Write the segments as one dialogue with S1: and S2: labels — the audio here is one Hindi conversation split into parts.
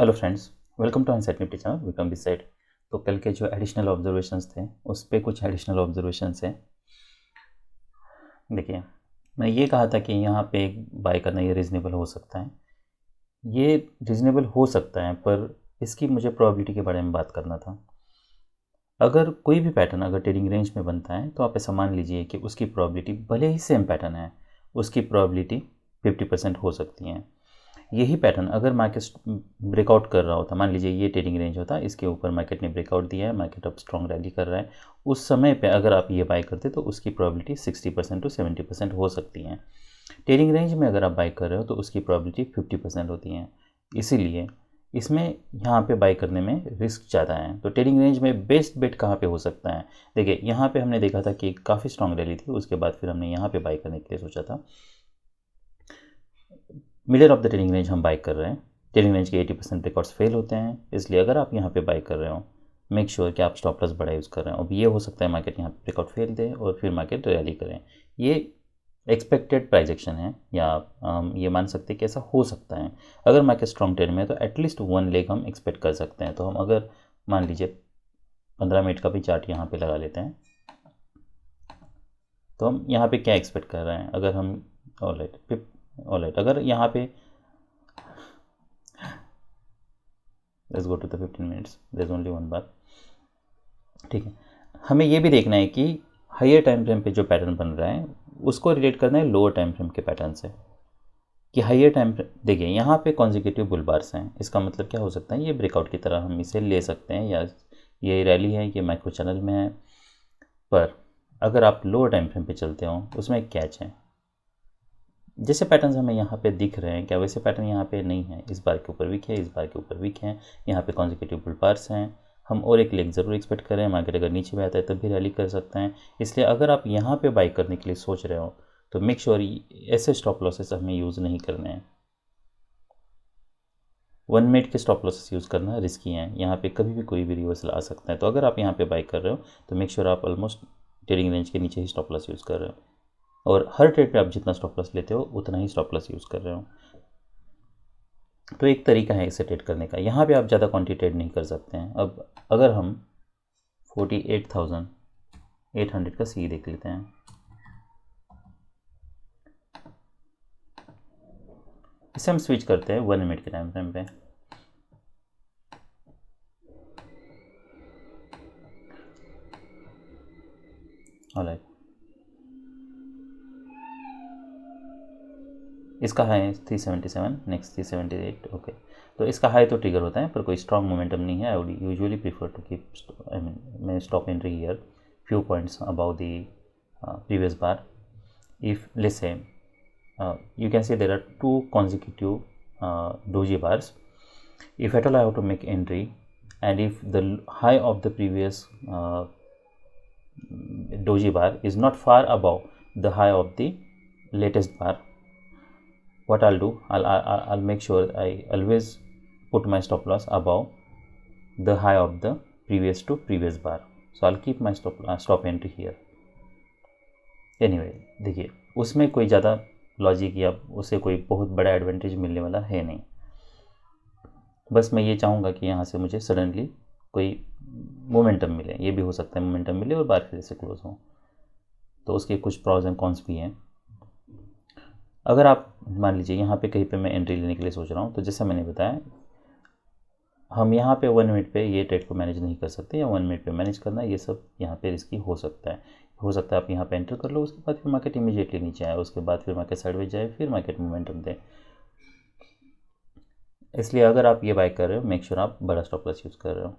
S1: Hello friends, welcome to insight Nifty channel. Vikram this side. तो कल के जो एडिशनल ऑब्जर्वेशंस थे उस पे कुछ एडिशनल ऑब्जर्वेशंस हैं। देखिए, मैं ये कहा था कि यहाँ पे बाय करना ये रीज़नेबल हो सकता है। ये रीज़नेबल हो सकता है, पर इसकी मुझे प्रोबेबिलिटी के बारे में बात करना था। अगर कोई भी पैटर्न अगर ट्रेडिंग रेंज में बनता है तो आप ऐसा मान लीजिए कि उसकी प्रोबेबिलिटी, भले ही सेम पैटर्न है, उसकी प्रोबेबिलिटी 50% हो सकती है। यही पैटर्न अगर मार्केट ब्रेकआउट कर रहा होता, मान लीजिए ये ट्रेडिंग रेंज होता, इसके ऊपर मार्केट ने ब्रेकआउट दिया है, मार्केट अब स्ट्रॉन्ग रैली कर रहा है, उस समय पे अगर आप ये बाय करते तो उसकी प्रोबेबिलिटी 60% टू 70% हो सकती है। ट्रेडिंग रेंज में अगर आप बाय कर रहे हो तो उसकी प्रोबेबिलिटी 50% होती है। इसीलिए इसमें यहाँ पे बाय करने में रिस्क ज़्यादा है। तो ट्रेडिंग रेंज में बेस्ट बेट कहाँ पे हो सकता है? देखिए, यहाँ पे हमने देखा था कि काफ़ी स्ट्रॉन्ग रैली थी, उसके बाद फिर हमने यहाँ पे बाय करने के लिए सोचा था। Middle of the trading range हम बाय कर रहे हैं। ट्रेडिंग रेंज के 80% ब्रेकआउट्स फेल होते हैं, इसलिए अगर आप यहाँ पे बाय कर रहे हो, मेक श्योर कि आप स्टॉप लॉस बड़ा यूज़ कर रहे हो। अब ये हो सकता है मार्केट यहाँ पे ब्रेकआउट फेल दे और फिर मार्केट रैली करें। ये एक्सपेक्टेड प्राइस एक्शन है, या हम ये मान सकते हैं कि ऐसा हो सकता है। अगर मार्केट स्ट्रॉन्ग ट्रेड में है तो एटलीस्ट वन लेग हम एक्सपेक्ट कर सकते हैं। तो हम अगर मान लीजिए 15 मिनट का भी चार्ट यहाँ पे लगा लेते हैं, तो हम यहाँ पे क्या एक्सपेक्ट कर रहे हैं? अगर हम ऑलराइट अगर यहाँ पे let's go to the 15 minutes, there is only one bar. ठीक है, हमें ये भी देखना है कि हायर टाइम फ्रेम पे जो पैटर्न बन रहा है उसको रिलेट करना है लोअर टाइम फ्रेम के पैटर्न से। कि हायर टाइम फ्रेम, देखिए यहाँ पे कॉन्जिक्यूटिव बुल बार्स हैं, इसका मतलब क्या हो सकता है? ये ब्रेकआउट की तरह हम इसे ले सकते हैं, या ये रैली है, ये माइक्रो चैनल में है। पर अगर आप लोअर टाइम फ्रेम पे चलते हो उसमें एक कैच है। जैसे पैटर्न्स हमें यहाँ पे दिख रहे हैं, क्या वैसे पैटर्न यहाँ पे नहीं है? इस बार के ऊपर वीक है, इस बार के ऊपर वीक है, यहाँ पे कॉन्जिक्यूटिव बुल बार्स हैं। हम और एक लेग ज़रूर एक्सपेक्ट करें, मार्केट अगर नीचे भी आता है तब भी रैली कर सकते हैं। इसलिए अगर आप यहाँ पे बाई करने के लिए सोच रहे हो तो मेक श्योर ऐसे स्टॉप लॉसेस हमें यूज़ नहीं करने हैं। 1 मिनट के स्टॉप लॉसेस यूज़ करना रिस्की है, यहाँ पे कभी भी कोई भी रिवर्सल आ सकता है। तो अगर आप यहाँ पे बाई कर रहे हो तो मेक श्योर आप ऑलमोस्ट ट्रेडिंग रेंज के नीचे ही स्टॉप लॉस यूज़ कर रहे हो, और हर ट्रेड पे आप जितना स्टॉप लॉस लेते हो उतना ही स्टॉप लॉस यूज़ कर रहे हो। तो एक तरीका है इसे ट्रेड करने का। यहाँ पे आप ज़्यादा क्वांटिटी ट्रेड नहीं कर सकते हैं। अब अगर हम 48,800 का सी देख लेते हैं, इसे हम स्विच करते हैं 1 मिनट के टाइम फ्रेम पे। ऑलराइट, इसका हाई है 377, नेक्स्ट 378। ओके, तो इसका हाई तो ट्रिगर होता है पर कोई स्ट्रॉन्ग मोमेंटम नहीं है। I would usually prefer to keep, I mean मैं stop entry here few points about the previous bar. If let's say you can see there are two consecutive doji bars, if at all I have to make entry, and if the high of the previous doji bar is not far above the high of the latest bar, what I'll do, I'll make sure I always put my stop loss above the high of the previous to previous bar. So I'll keep my stop entry here. Anyway, देखिए उसमें कोई ज़्यादा लॉजिक या उसे कोई बहुत बड़ा एडवांटेज मिलने वाला है नहीं। बस मैं ये चाहूँगा कि यहाँ से मुझे सडनली कोई मोमेंटम मिले, ये भी हो सकता है मोमेंटम मिले और बार फिर से क्लोज हो, तो उसके कुछ प्रॉज एंड कॉन्स भी हैं। अगर आप मान लीजिए यहाँ पे कहीं पे मैं एंट्री लेने के लिए सोच रहा हूँ, तो जैसा मैंने बताया, हम यहाँ पे 1 मिनट पे ये ट्रेड को मैनेज नहीं कर सकते, या 1 मिनट पे मैनेज करना ये सब यहाँ पे रिस्की हो सकता है। हो सकता है आप यहाँ पे एंटर कर लो, उसके बाद फिर मार्केट इमीडिएटली नीचे आए, उसके बाद फिर मार्केट साइडवेज जाए, फिर मार्केट मोमेंटम दे। इसलिए अगर आप ये बाय कर रहे हो, मेक श्योर आप बड़ा स्टॉप लॉस यूज़ कर रहे हो।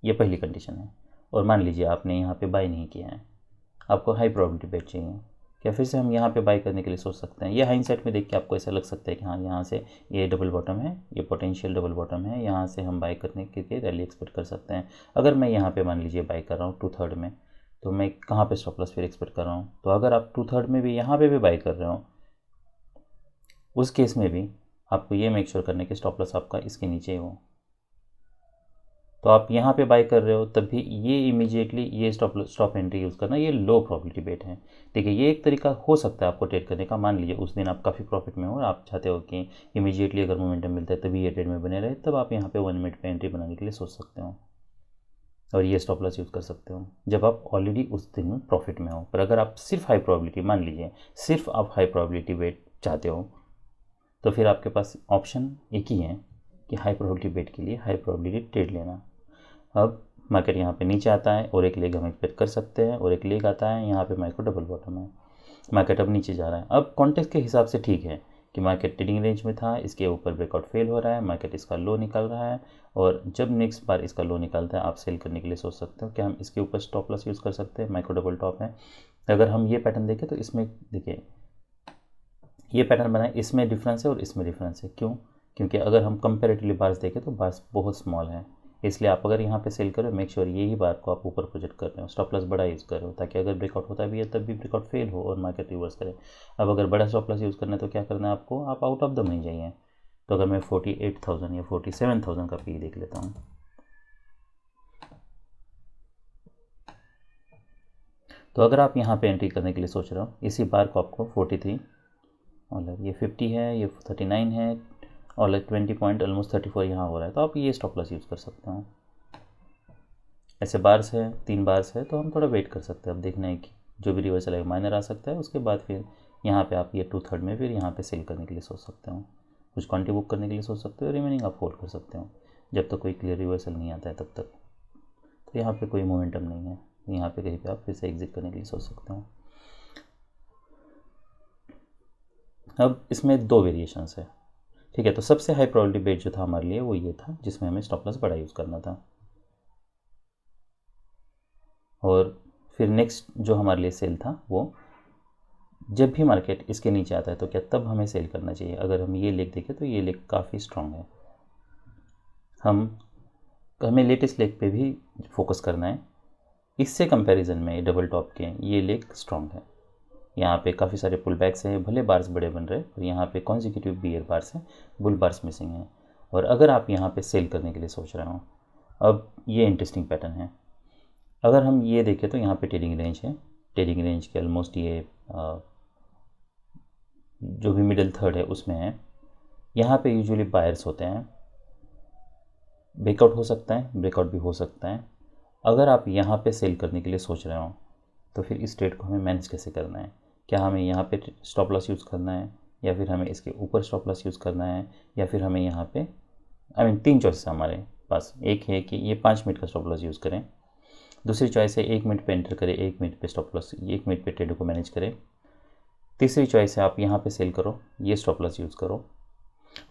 S1: ये पहली कंडीशन है। और मान लीजिए आपने यहाँ पे बाय नहीं किया है, आपको हाई प्रोबेबिलिटी बेट चाहिए, क्या फिर से हम यहाँ पे बाय करने के लिए सोच सकते हैं? ये हाइंडसाइट में देख के आपको ऐसा लग सकता है कि हाँ, यहाँ से ये डबल बॉटम है, ये पोटेंशियल डबल बॉटम है, यहाँ से हम बाय करने के लिए रैली एक्सपेक्ट कर सकते हैं। अगर मैं यहाँ पे मान लीजिए बाय कर रहा हूँ 2/3 में, तो मैं कहाँ पे स्टॉप लॉस फिर एक्सपेक्ट कर रहा हूँ? तो अगर आप 2/3 में भी यहाँ पे भी बाय कर रहे हो, उस केस में भी आपको ये मेक श्योर करने के स्टॉप लॉस आपका इसके नीचे हो। तो आप यहाँ पे बाय कर रहे हो तब भी ये इमीडिएटली ये स्टॉप एंट्री यूज़ करना, ये लो प्रॉबिलिटी बेट है। देखिए ये एक तरीका हो सकता है आपको ट्रेड करने का। मान लीजिए उस दिन आप काफ़ी प्रॉफिट में हो और आप चाहते हो कि इमीडिएटली अगर मोमेंटम मिलता है तभी ये ट्रेड में बने रहे, तब आप यहाँ पे 1 मिनट पे एंट्री बनाने के लिए सोच सकते हो और ये स्टॉप लॉस यूज़ कर सकते हो जब आप ऑलरेडी उस दिन में प्रॉफिट में हो। पर अगर आप सिर्फ हाई प्रोबेबिलिटी, मान लीजिए सिर्फ आप हाई प्रोबेबिलिटी बेट चाहते हो, तो फिर आपके पास ऑप्शन एक ही है कि हाई प्रोबेबिलिटी बेट के लिए हाई प्रोबेबिलिटी ट्रेड लेना। अब मार्केट यहाँ पे नीचे आता है और एक लेग हम एक्सपेक्ट कर सकते हैं, और एक लेग आता है यहाँ पे मार्केट डबल बॉटम है, मार्केट अब नीचे जा रहा है। अब कॉन्टेक्स्ट के हिसाब से ठीक है कि मार्केट ट्रेडिंग रेंज में था, इसके ऊपर ब्रेकआउट फेल हो रहा है, मार्केट इसका लो निकल रहा है, और जब नेक्स्ट बार इसका लो निकलता है आप सेल करने के लिए सोच सकते हो कि हम इसके ऊपर स्टॉप लॉस यूज़ कर सकते हैं। माइक्रो डबल टॉप है। अगर हम ये पैटर्न देखें तो इसमें देखिए ये पैटर्न बना है, इसमें डिफरेंस है और इसमें डिफरेंस है। क्यों? क्योंकि अगर हम कंपेरेटिवली बार्स देखें तो बार्स बहुत स्मॉल है, इसलिए आप अगर यहाँ पे सेल करो मेक श्योर यही बार को आप ऊपर प्रोजेक्ट कर रहे हो, स्टॉप लॉस बड़ा यूज़ कर रहे हो, ताकि अगर ब्रेकआउट होता भी है तब भी ब्रेकआउट फेल हो और मार्केट रिवर्स करे। अब अगर बड़ा स्टॉप लॉस यूज़ करना है तो क्या करना है आपको, आप आउट ऑफ द मनी जाइए। तो अगर मैं 48,000 या 47,000 का पी देख लेता हूँ, तो अगर आप यहाँ पे एंट्री करने के लिए सोच रहे हो, इसी बार को आपको 43 और ये 50 है, ये 39 है, और 20 पॉइंट ऑलमोस्ट 34 यहाँ हो रहा है, तो आप ये स्टॉप लॉस यूज़ कर सकते हो। ऐसे बार्स है, 3 बार्स है, तो हम थोड़ा वेट कर सकते हैं। अब देखना है कि जो भी रिवर्सल है माइनर आ सकता है, उसके बाद फिर यहाँ पे आप ये 2/3 में फिर यहाँ पे सेल करने के लिए सोच सकते हो, कुछ क्वांटिटी बुक करने के लिए सोच सकते हो, रिमेनिंग आप होल्ड कर सकते हो जब तक कोई क्लियर रिवर्सल नहीं आता है तब तक। तो यहाँ पे कोई मोमेंटम नहीं है, यहाँ पे कहीं पे आप फिर से एग्जिट करने के लिए सोच सकते हो। अब इसमें 2 वेरिएशंस है, ठीक है। तो सबसे हाई प्रोबेबिलिटी बेट जो था हमारे लिए वो ये था जिसमें हमें स्टॉप लॉस बड़ा यूज़ करना था, और फिर नेक्स्ट जो हमारे लिए सेल था वो जब भी मार्केट इसके नीचे आता है तो क्या तब हमें सेल करना चाहिए। अगर हम ये लेग देखें तो ये लेग काफ़ी स्ट्रांग है, हमें लेटेस्ट लेग पे भी फोकस करना है। इससे कंपैरिजन में डबल टॉप के ये लेग स्ट्रांग है। यहाँ पे काफ़ी सारे पुल बैक्स हैं, भले बार्स बड़े बन रहे हैं और यहाँ पे कॉन्जिक्यूटिव बियर बार्स हैं, बुल बार्स मिसिंग हैं। और अगर आप यहाँ पे सेल करने के लिए सोच रहे हो, अब ये इंटरेस्टिंग पैटर्न है। अगर हम ये देखें तो यहाँ पे ट्रेडिंग रेंज है, ट्रेडिंग रेंज के ऑलमोस्ट ये जो भी मिडिल थर्ड है उसमें है। यहाँ पे यूजुअली बायर्स होते हैं, ब्रेकआउट हो सकता है, ब्रेकआउट भी हो सकता है। अगर आप यहाँ पे सेल करने के लिए सोच रहे हो तो फिर इस ट्रेड को हमें मैनेज कैसे करना है। क्या हमें यहाँ पे स्टॉप लॉस यूज़ करना है, या फिर हमें इसके ऊपर स्टॉप लॉस यूज़ करना है, या फिर हमें यहाँ पे 3 चॉइस है हमारे पास। एक है कि ये 5 मिनट का स्टॉप लॉस यूज़ करें, दूसरी चॉइस है 1 मिनट पे एंटर करें, 1 मिनट पे स्टॉप लॉस, 1 मिनट पे ट्रेड को मैनेज करें। तीसरी चॉइस है आप यहाँ पे सेल करो, ये स्टॉप लॉस यूज़ करो।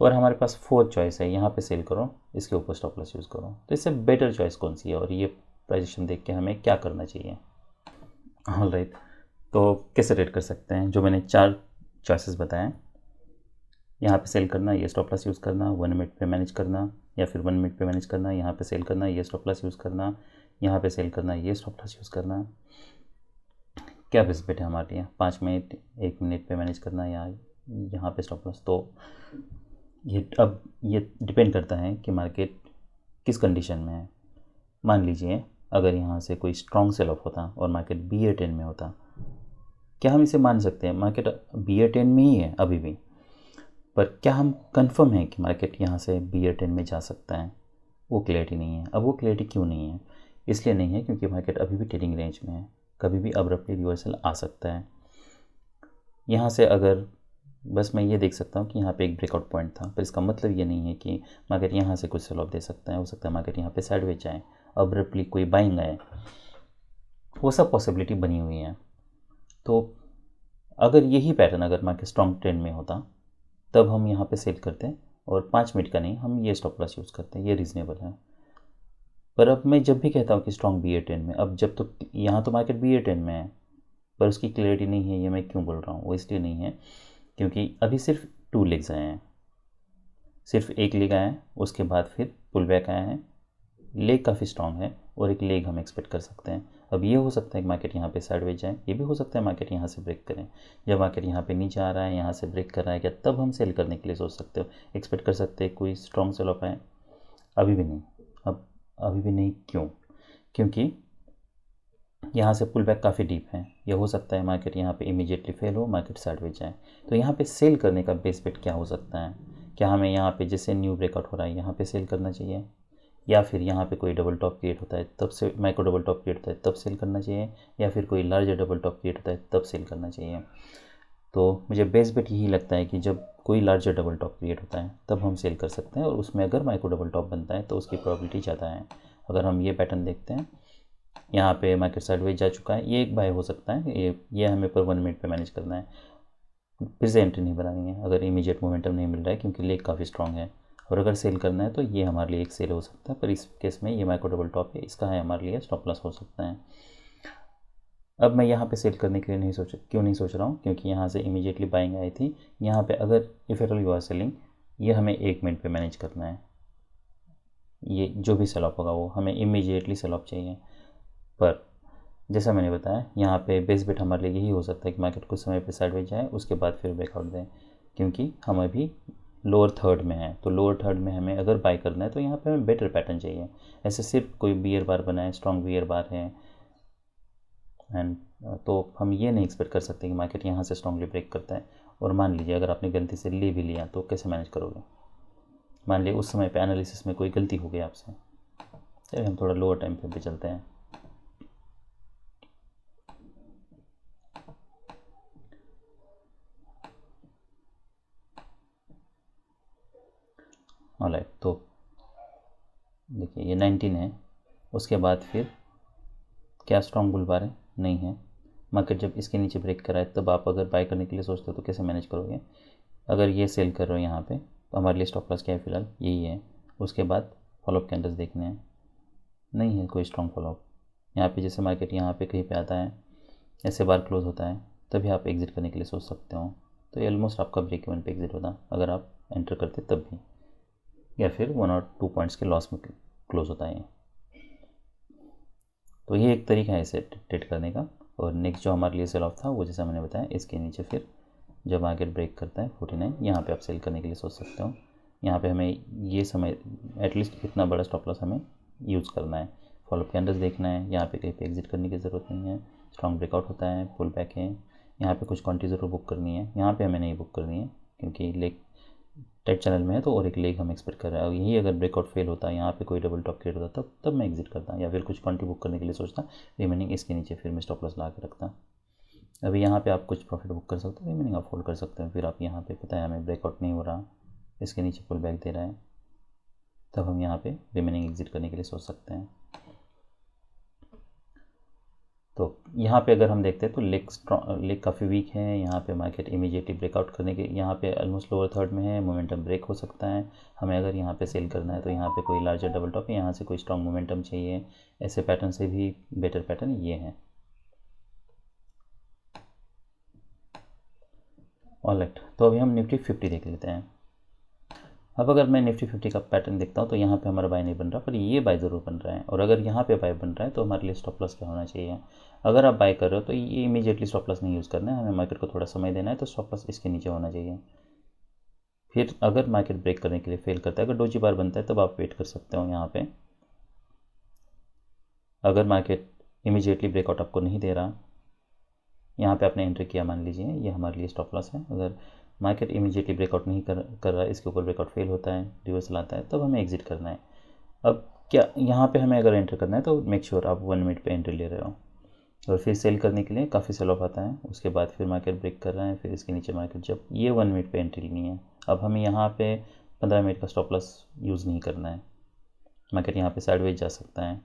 S1: और हमारे पास 4th चॉइस है यहाँ पे सेल करो, इसके ऊपर स्टॉप लॉस यूज़ करो। तो इससे बेटर चॉइस कौन सी है और ये पोजीशन देख के हमें क्या करना चाहिए। ऑलराइट, तो कैसे ट्रेड कर सकते हैं, जो मैंने 4 चॉइसेस बताएं, यहाँ पे सेल करना, ये स्टॉप लॉस यूज़ करना, 1 मिनट पे मैनेज करना, या फिर 1 मिनट पे मैनेज करना, यहाँ पे सेल करना, ये स्टॉप लॉस यूज़ करना, यहाँ पे सेल करना, ये स्टॉप लॉस यूज़ करना। क्या बेस्ट बेट है हमारे लिए, 5 मिनट 1 मिनट पे मैनेज करना या यहाँ पे स्टॉप लॉस। तो ये डिपेंड करता है कि मार्केट किस कंडीशन में है। मान लीजिए अगर यहाँ से कोई स्ट्रॉन्ग सेल ऑफ होता और मार्केट BA10 में होता, क्या हम इसे मान सकते हैं मार्केट BA10 में ही है अभी भी, पर क्या हम कंफर्म हैं कि मार्केट यहाँ से BA10 में जा सकता है, वो क्लैरिटी नहीं है। अब वो क्लैरिटी क्यों नहीं है, इसलिए नहीं है क्योंकि मार्केट अभी भी ट्रेडिंग रेंज में है, कभी भी अब्रप्टली रिवर्सल आ सकता है। यहाँ से अगर बस मैं ये देख सकता हूँ कि यहाँ पे एक ब्रेकआउट पॉइंट था, पर इसका मतलब ये नहीं है कि मार्केट यहाँ से कुछ सेल ऑफ दे सकता है। हो सकता है मार्केट यहाँ पे साइडवेज जाए, अब्रप्टली कोई बाइंग आए, वो सब पॉसिबिलिटी बनी हुई है। तो अगर यही पैटर्न अगर मार्केट स्ट्रॉन्ग ट्रेंड में होता तब हम यहाँ पे सेल करते हैं, और 5 मिनट का नहीं, हम ये स्टॉप लॉस यूज़ करते हैं, ये रीज़नेबल है। पर अब मैं जब भी कहता हूँ कि स्ट्रॉन्ग BA10 में, अब जब तो यहाँ तो मार्केट BA10 में है पर उसकी क्लैरिटी नहीं है, ये मैं क्यों बोल रहा हूँ, वो इसलिए नहीं है क्योंकि अभी सिर्फ 2 लेग्स आए हैं, सिर्फ एक लेग आया है, उसके बाद फिर पुल बैक आया है, लेग काफ़ी स्ट्रॉन्ग है और एक लेग हम एक्सपेक्ट कर सकते हैं। अब ये हो सकता है कि मार्केट यहाँ पे साइडवेज जाए, ये भी हो सकता है मार्केट यहाँ से ब्रेक करें। जब मार्केट यहाँ पे नीचे आ रहा है, यहाँ से ब्रेक कर रहा है, क्या तब हम सेल करने के लिए सोच सकते हो, एक्सपेक्ट कर सकते हैं कोई स्ट्रॉन्ग सेल ऑफ आए, अभी भी नहीं। अब अभी भी नहीं। क्यों? क्योंकि यहाँ से पुल बैक काफ़ी डीप है। यह हो सकता है मार्केट यहाँ पे इमीडिएटली फेल हो, मार्केट साइडवेज जाए। तो यहाँ पे सेल करने का बेस्ट बेट क्या हो सकता है? क्या हमें यहाँ पे जैसे न्यू ब्रेकआउट हो रहा है यहाँ पे सेल करना चाहिए, या फिर यहाँ पे कोई डबल टॉप क्रिएट होता है तब से, माइक्रो डबल टॉप क्रिएट होता है तब सेल करना चाहिए, या फिर कोई लार्जर डबल टॉप क्रिएट होता है तब सेल करना चाहिए? तो मुझे बेस्ट बेट यही लगता है कि जब कोई लार्जर डबल टॉप क्रिएट होता है तब हम सेल कर सकते हैं, और उसमें अगर माइक्रो डबल टॉप बनता है तो उसकी प्रोबेबिलिटी ज़्यादा है। अगर हम ये पैटर्न देखते हैं, यहाँ पे मार्केट साइडवेज जा चुका है, ये एक बाय हो सकता है, ये हमें पर 1 मिनट पे मैनेज करना है, फिर से एंट्री नहीं बनानी है अगर इमीडिएट मोमेंटम नहीं मिल रहा है, क्योंकि लेग काफ़ी स्ट्रॉन्ग है। और अगर सेल करना है तो ये हमारे लिए एक सेल हो सकता है, पर इस केस में ये माइक्रो डबल टॉप है, इसका है हमारे लिए स्टॉप लॉस हो सकता है। अब मैं यहाँ पे सेल करने के लिए क्यों नहीं सोच रहा हूँ, क्योंकि यहाँ से इमीडिएटली बाइंग आई थी। यहाँ पे अगर if at all you are selling, ये हमें 1 मिनट पे मैनेज करना है। ये जो भी सेल ऑफ होगा वो हमें इमीडिएटली सेल ऑफ चाहिए। पर जैसा मैंने बताया, यहाँ पे बेस बेट हमारे लिए यही हो सकता है कि मार्केट कुछ समय पे साइडवेज जाए, उसके बाद फिर ब्रेकआउट दें, क्योंकि हम अभी लोअर थर्ड में है। तो लोअर थर्ड में हमें अगर बाय करना है तो यहाँ पे हमें बेटर पैटर्न चाहिए। ऐसे सिर्फ कोई बियर बार बनाए, स्ट्रॉन्ग बियर बार है, एंड तो हम ये नहीं एक्सपेक्ट कर सकते कि मार्केट यहाँ से स्ट्रांगली ब्रेक करता है। और मान लीजिए अगर आपने गलती से ले भी लिया तो कैसे मैनेज करोगे? मान लीजिए उस समय पे एनालिसिस में कोई गलती हो गई आपसे। चलिए हम थोड़ा लोअर टाइम फ्रेम पे चलते हैं। ऑलराइट, तो देखिए ये 19 है, उसके बाद फिर क्या स्ट्रॉन्ग बुल बार है? नहीं है। मार्केट जब इसके नीचे ब्रेक कराए तब आप अगर बाय करने के लिए सोचते हो तो कैसे मैनेज करोगे? अगर ये सेल कर रहे हो यहाँ पे तो हमारे लिए स्टॉप लॉस क्या है? फिलहाल यही है। उसके बाद फॉलोअप कैंडल्स देखने हैं, नहीं है कोई स्ट्रॉन्ग फॉलोअप। यहाँ पे जैसे मार्केट यहाँ पे कहीं पे आता है, ऐसे बार क्लोज होता है, तभी आप एग्जिट करने के लिए सोच सकते हो। तो ये ऑलमोस्ट आपका ब्रेक इवन पे एग्जिट होता अगर आप एंटर करते तब भी, या फिर 1 और 2 पॉइंट्स के लॉस में क्लोज होता है। तो ये एक तरीका है इसे ट्रेड करने का। और नेक्स्ट जो हमारे लिए सेल ऑफ था वो जैसा मैंने बताया, इसके नीचे फिर जब मार्केट ब्रेक करता है 49, यहाँ पे आप सेल करने के लिए सोच सकते हो। यहाँ पे हमें ये समय एटलीस्ट इतना बड़ा स्टॉप लॉस हमें यूज़ करना है, फॉलोअप कैंडल्स देखना है। यहाँ पे कहीं पे एग्जिट करने की ज़रूरत नहीं है। स्ट्रॉन्ग ब्रेकआउट होता है, पुल बैक है, यहाँ पे कुछ क्वांटिटी ज़रूर बुक करनी है। यहाँ पे हमें नहीं बुक करनी है क्योंकि लेग टाइट चैनल में है, तो और एक लेग हम एक्सपेक्ट कर रहे हैं। और यही अगर ब्रेकआउट फेल होता है, यहाँ पे कोई डबल टॉप क्रिएट होता तब मैं एग्जिट करता, या फिर कुछ क्वांटिटी बुक करने के लिए सोचता, रिमेनिंग इसके नीचे फिर मैं स्टॉप लॉस ला के रखता। अभी यहाँ पे आप कुछ प्रॉफिट बुक कर सकते हो, रिमेनिंग आप होल्ड कर सकते हो। फिर आप यहाँ पे पता है हमें ब्रेकआउट नहीं हो रहा, इसके नीचे पुल बैक दे रहा है, तब हम यहाँ पे रिमेनिंग एग्जिट करने के लिए सोच सकते हैं। तो यहाँ पे अगर हम देखते हैं तो लेग काफ़ी वीक है। यहाँ पे मार्केट इमीडिएटली ब्रेकआउट करने के, यहाँ पे ऑलमोस्ट लोअर थर्ड में है, मोमेंटम ब्रेक हो सकता है। हमें अगर यहाँ पे सेल करना है तो यहाँ पे कोई लार्जर डबल टॉप है, यहाँ से कोई स्ट्रॉन्ग मोमेंटम चाहिए। ऐसे पैटर्न से भी बेटर पैटर्न ये है। ऑलराइट, तो अभी हम निफ्टी 50 देख लेते हैं। अब अगर मैं निफ्टी 50 का पैटर्न देखता हूँ तो यहाँ पे हमारा बाय नहीं बन रहा, पर ये बाय ज़रूर बन रहा है। और अगर यहाँ पे बाय बन रहा है तो हमारे लिए स्टॉप लॉस क्या होना चाहिए? अगर आप बाय कर रहे हो तो ये इमीडिएटली स्टॉप लॉस नहीं यूज़ करना है, हमें मार्केट को थोड़ा समय देना है। तो स्टॉप लॉस इसके नीचे होना चाहिए। फिर अगर मार्केट ब्रेक करने के लिए फेल करता है, अगर डोजी बार बनता है तब आप वेट कर सकते हो यहाँ पे। अगर मार्केट इमीडिएटली ब्रेकआउट आपको नहीं दे रहा, यहाँ पे आपने एंट्री किया, मान लीजिए ये हमारे लिए स्टॉप लॉस है। अगर मार्केट इमीडिएटली ब्रेकआउट नहीं कर रहा है, इसके ऊपर ब्रेकआउट फेल होता है, रिवर्सल आता है, तब हमें एग्जिट करना है। अब क्या यहाँ पे हमें अगर एंटर करना है तो मेक श्योर आप 1 मिनट पे एंट्री ले रहे हो। और फिर सेल करने के लिए काफ़ी सेल ऑफ आता है, उसके बाद फिर मार्केट ब्रेक कर रहा है, फिर इसके नीचे मार्केट, जब ये 1 मिनट पे एंट्री लेनी है। अब हमें यहाँ पे 15 मिनट का स्टॉप लॉस यूज़ नहीं करना है। मार्केट यहाँ पे साइडवेज जा सकता है,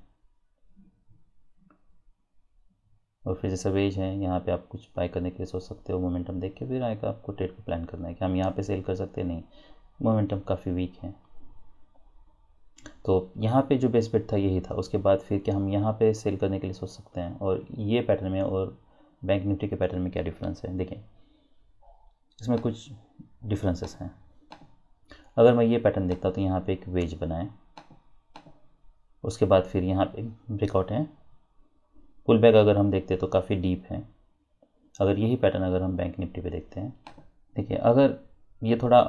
S1: और फिर जैसे वेज है यहाँ पे आप कुछ बाय करने के लिए सोच सकते हो। मोमेंटम देख के फिर आएगा, आपको ट्रेड को प्लान करना है कि हम यहाँ पे सेल कर सकते हैं, नहीं मोमेंटम काफ़ी वीक है। तो यहाँ पे जो बेस्ट बेट था यही था। उसके बाद फिर क्या हम यहाँ पे सेल करने के लिए सोच सकते हैं? और ये पैटर्न में और बैंक निफ्टी के पैटर्न में क्या डिफरेंस है? देखिए इसमें कुछ डिफरेंसेस हैं। अगर मैं ये पैटर्न देखता तो यहाँ पे एक वेज बना है, उसके बाद फिर यहाँ पे ब्रेकआउट है, पुल बैक अगर हम देखते हैं तो काफ़ी डीप है। अगर यही पैटर्न अगर हम बैंक निफ्टी पे देखते हैं, देखिए अगर ये थोड़ा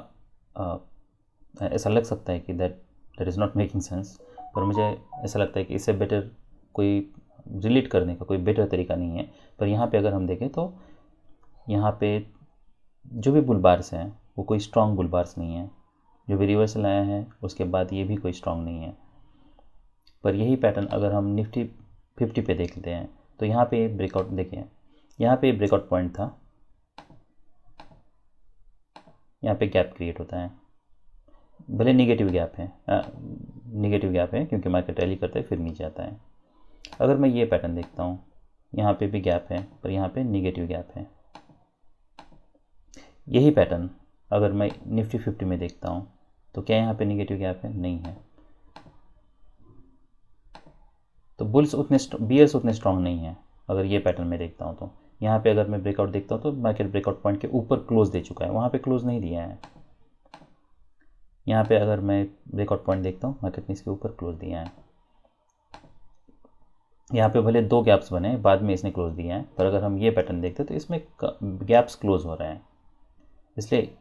S1: ऐसा लग सकता है कि that is not making sense, पर मुझे ऐसा लगता है कि इससे बेटर कोई रिलेट करने का कोई बेटर तरीका नहीं है। पर यहाँ पे अगर हम देखें तो यहाँ पे जो भी बुल बार्स हैं वो कोई स्ट्रॉन्ग बुल बार्स नहीं है। जो भी रिवर्सल आया है उसके बाद ये भी कोई स्ट्रॉन्ग नहीं है। पर यही पैटर्न अगर हम निफ्टी 50 पे देखते हैं तो यहाँ पे ब्रेकआउट देखिए, यहाँ पे ब्रेकआउट पॉइंट था, यहाँ पे गैप क्रिएट होता है, भले निगेटिव गैप है क्योंकि मार्केट रैली करता है फिर नीचे आता है। अगर मैं ये पैटर्न देखता हूँ, यहाँ पे भी गैप है पर यहाँ पे निगेटिव गैप है। यही पैटर्न अगर मैं निफ्टी 50 में देखता हूँ तो क्या यहाँ पे निगेटिव गैप है? नहीं है। तो बियर्स उतने स्ट्रांग नहीं है। अगर ये पैटर्न में देखता हूँ तो यहाँ पे अगर मैं ब्रेकआउट देखता हूँ तो मार्केट ब्रेकआउट पॉइंट के ऊपर क्लोज दे चुका है, वहाँ पे क्लोज नहीं दिया है। यहाँ पे अगर मैं ब्रेकआउट पॉइंट देखता हूँ मार्केट ने इसके ऊपर क्लोज दिया है। यहाँ पे भले 2 गैप्स बने बाद में इसने क्लोज दिया है, पर अगर हम ये पैटर्न देखते हैं तो इसमें गैप्स क्लोज हो रहे हैं। इसलिए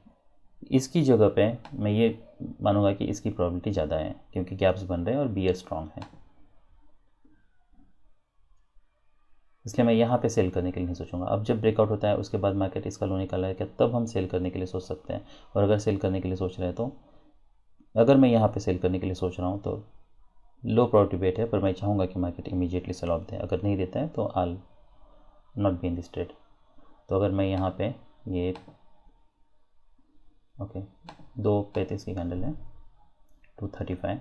S1: इसकी जगह पे मैं ये मानूंगा कि इसकी प्रोबेबिलिटी ज़्यादा है क्योंकि गैप्स बन रहे हैं और बियर स्ट्रांग है। इसलिए मैं यहाँ पे सेल करने के लिए नहीं सोचूंगा। अब जब ब्रेकआउट होता है उसके बाद मार्केट इसका लो निकाला है क्या, तब हम सेल करने के लिए सोच सकते हैं। और अगर सेल करने के लिए सोच रहे हैं तो अगर मैं यहाँ पे सेल करने के लिए सोच रहा हूँ तो लो प्रोबेबिलिटी वेट है, पर मैं चाहूँगा कि मार्केट इमीडिएटली सेल ऑफ दे। अगर नहीं देता है तो I'll not be in this trade. तो अगर मैं यहाँ पे ये ओके 2.35 की कैंडल है 235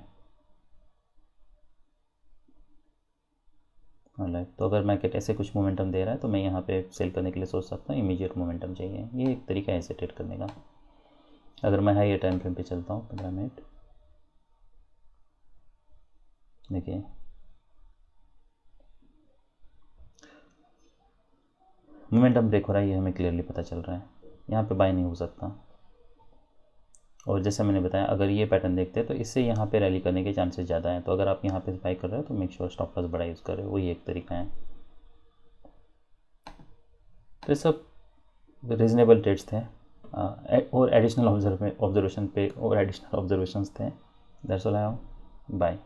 S1: ऑलराइट। तो अगर मार्केट ऐसे कुछ मोमेंटम दे रहा है तो मैं यहाँ पे सेल करने के लिए सोच सकता हूँ। इमीडिएट मोमेंटम चाहिए, ये एक तरीका है इसे ट्रेड करने का। अगर मैं हाई टाइम फ्रेम पे चलता हूँ 15 मिनट, देखिए मोमेंटम ब्रेक हो रहा है, ये हमें क्लियरली पता चल रहा है। यहाँ पे बाय नहीं हो सकता। और जैसे मैंने बताया अगर ये पैटर्न देखते हैं तो इससे यहाँ पे रैली करने के चांसेस ज़्यादा हैं। तो अगर आप यहाँ पे बाय कर रहे हो तो मेक श्योर स्टॉप लॉस बड़ा यूज़ कर रहे हो, वही एक तरीका है। तो ये सब रीजनेबल ट्रेड्स थे और एडिशनल ऑब्जर्वेशन पे और एडिशनल ऑब्जर्वेशंस थे। That's all I have. Bye.